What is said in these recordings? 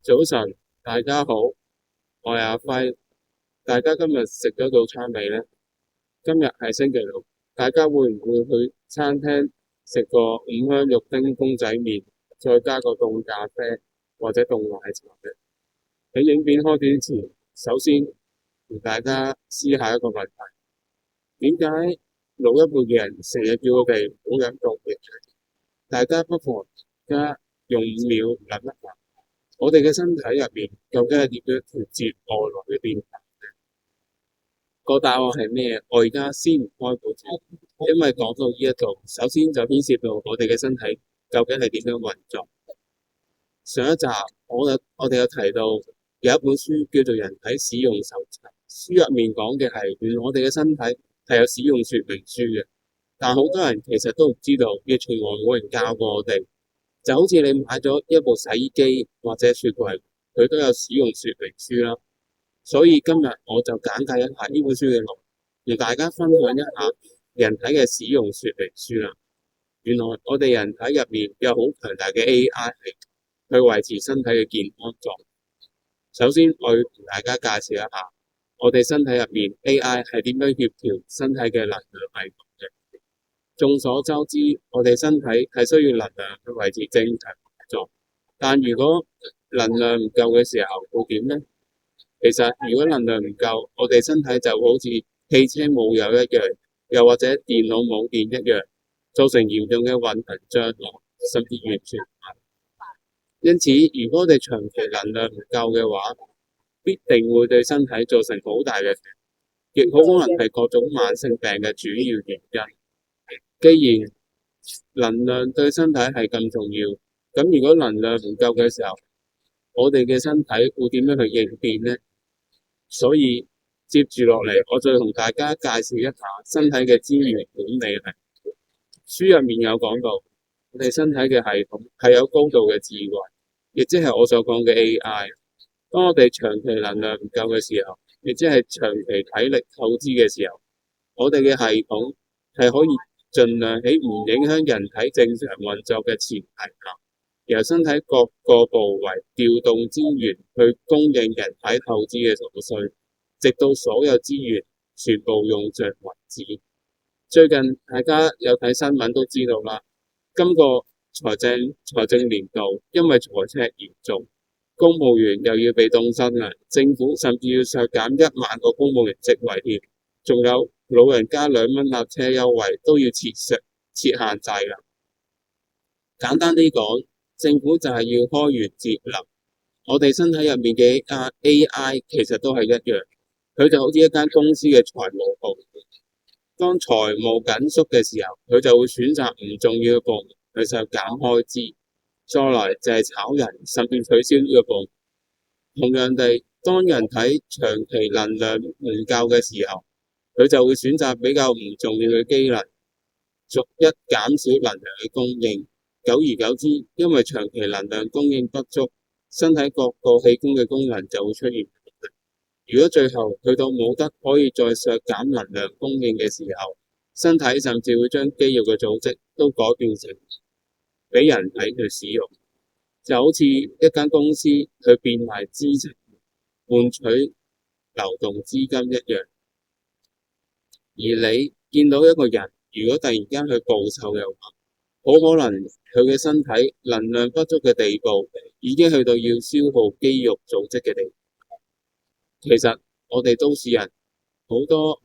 早晨，大家好，我係阿輝。大家今日食咗早餐未呢？今日係星期六，大家會唔會去餐廳食個五香肉丁公仔麵，再加個凍咖啡或者凍奶茶嘅？喺影片開始之前，首先同大家思考一個問題：點解老一輩嘅人成日叫我哋唔好飲凍嘢？大家不妨而家用5秒諗一諗，我哋嘅身體入面究竟係點樣調節外來嘅變化？個答案係咩？我而家先唔開估字，因為講到呢一度，首先就牽涉到我哋嘅身體究竟係點樣運作。上一集我哋有提到有一本書叫做《人體使用手冊》，書入面講嘅係原來我哋嘅身體係有使用說明書嘅，但好多人其實都唔知道，亦從來冇人教過我哋。就好似你買咗一部洗衣機或者雪櫃，佢都有使用說明書啦。所以今日我就簡介一下呢本書嘅內容，同大家分享一下人體嘅使用說明書啦。原來我哋人體入面有好強大嘅 AI 系統去維持身體嘅健康狀態。首先我要同大家介紹一下我哋身體入面 AI 係點樣協調身體嘅能量系統嘅。眾所周知，我哋身體係需要能量去維持正常運作，但如果能量唔夠嘅時候會點呢？其實如果能量唔夠，我哋身體就好似汽車冇油一樣，又或者電腦冇電一樣，造成嚴重嘅運行障礙，甚至完全唔行。因此，如果我哋長期能量唔夠嘅話，必定會對身體造成好大嘅，亦好可能係各種慢性病嘅主要原因。既然能量對身體係咁重要，咁如果能量唔夠嘅時候，我哋嘅身體會點樣去應變呢？所以接住落嚟，我再同大家介紹一下身體嘅資源管理系統。書入面有講到，我哋身體嘅系統係有高度嘅智慧，亦即係我所講嘅 AI。當我哋長期能量唔夠嘅時候，亦即係長期體力透支嘅時候，我哋嘅系統係可以盡量喺唔影響人體正常運作嘅前提下，由身體各個部位調動資源去供應人體透支嘅所需，直到所有資源全部用盡為止。最近大家有睇新聞都知道啦，今個財政年度因為財赤嚴重，公務員又要被凍薪啦，政府甚至要削減1萬個公務員職位添，仲有老人家2蚊搭車優惠都要設限制啦。簡單啲講，政府就係要開源節流。我哋身體入面嘅 AI 其實都係一樣，佢就好似一間公司嘅財務部。當財務緊縮嘅時候，佢就會選擇唔重要嘅部門去削減開支，再來就係炒人，甚至取消呢個部門。同樣地，當人體長期能量唔夠嘅時候，佢就會選擇比較唔重要嘅機能，逐一減少能量嘅供應。久而久之，因為長期能量供應不足，身體各個器官嘅功能就會出現。如果最後去到冇得可以再削減能量供應嘅時候，身體甚至會將肌肉嘅組織都改變成俾人體去使用，就好似一間公司去變賣資產換取流動資金一樣。而你見到一個人，如果突然間去暴瘦嘅話，好可能佢嘅身體能量不足嘅地步已經去到要消耗肌肉組織嘅地步。其實我哋都市人好多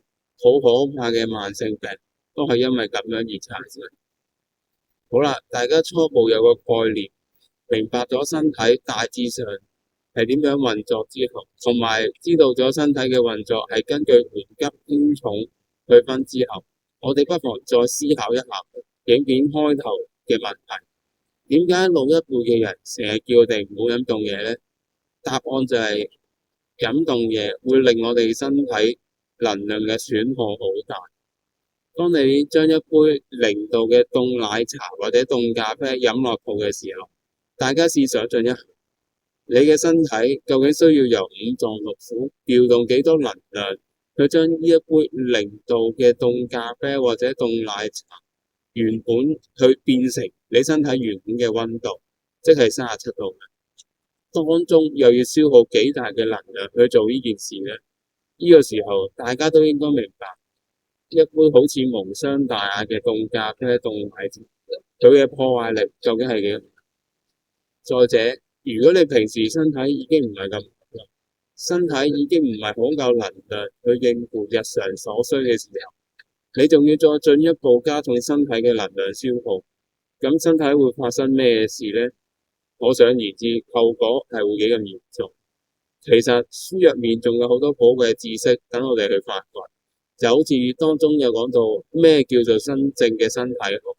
好可怕嘅慢性病都係因為咁樣而產生。好啦，大家初步有個概念，明白咗身體大致上係點樣運作之後，同埋知道咗身體嘅運作係根據緩急輕重去分之後，我哋不妨再思考一下影片開頭嘅問題：點解老一輩嘅人成日叫我哋唔好飲凍嘢呢？答案就係飲凍嘢會令我哋身體能量嘅損耗好大。當你將一杯0度嘅凍奶茶或者凍咖啡飲落肚嘅時候，大家試想像一下，你嘅身體究竟需要由5臟6腑調動幾多能量去將呢一杯0度嘅凍咖啡或者凍奶茶原本去變成你身體原本嘅溫度，即係37度。當中又要消耗幾大嘅能量去做呢件事呢？呢個時候大家都應該明白，一般好似無傷大雅嘅凍咖啡、凍奶茶，佢嘅破壞力究竟係幾多？再者，如果你平時身體已經唔係咁，身體已經唔係好夠能量去應付日常所需嘅時候，你仲要再進一步加重身體嘅能量消耗，咁身體會發生咩事呢？可想而知，後果係會幾咁嚴重。其實書入面仲有好多寶貴嘅知識等我哋去發掘，就好似當中有講到咩叫做真正嘅身體好，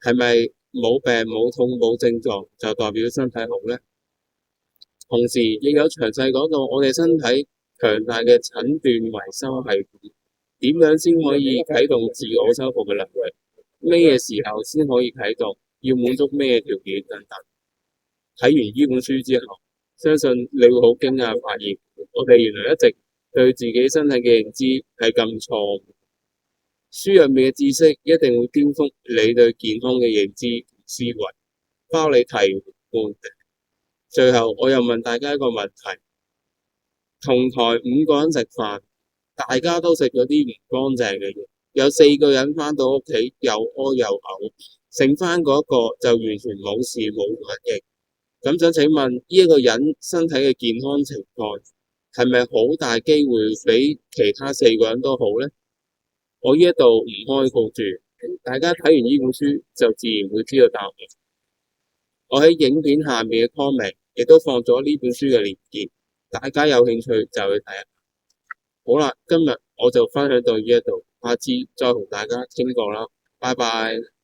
係咪冇病冇痛冇症狀就代表身體好呢？同時亦有詳細講到我哋身體強大嘅診斷維修系統，點樣先可以啟動自我修復嘅能力，咩時候先可以啟動，要滿足咩條件等等。睇完呢本書之後，相信你會好驚訝發現，我哋原來一直對自己身體嘅認知係咁錯誤。書入面嘅知識一定會顛覆你對健康嘅認知思維，包你醍醐灌頂。最後我又問大家一個問題，同台5個人食飯，大家都食咗啲唔乾淨嘅嘢，有4個人返到屋企又屙又嘔，剩返嗰個就完全冇事冇反應。咁想請問呢一個人身體嘅健康情況係咪好大機會比其他4個人都好呢？我呢一度唔開告住，大家睇完呢本書就自然會知道答案。我喺影片下面嘅 comment 亦都放咗呢本書嘅連結，大家有興趣就去睇下。好啦，今日我就分享到呢一度，下次再同大家傾過啦，拜拜。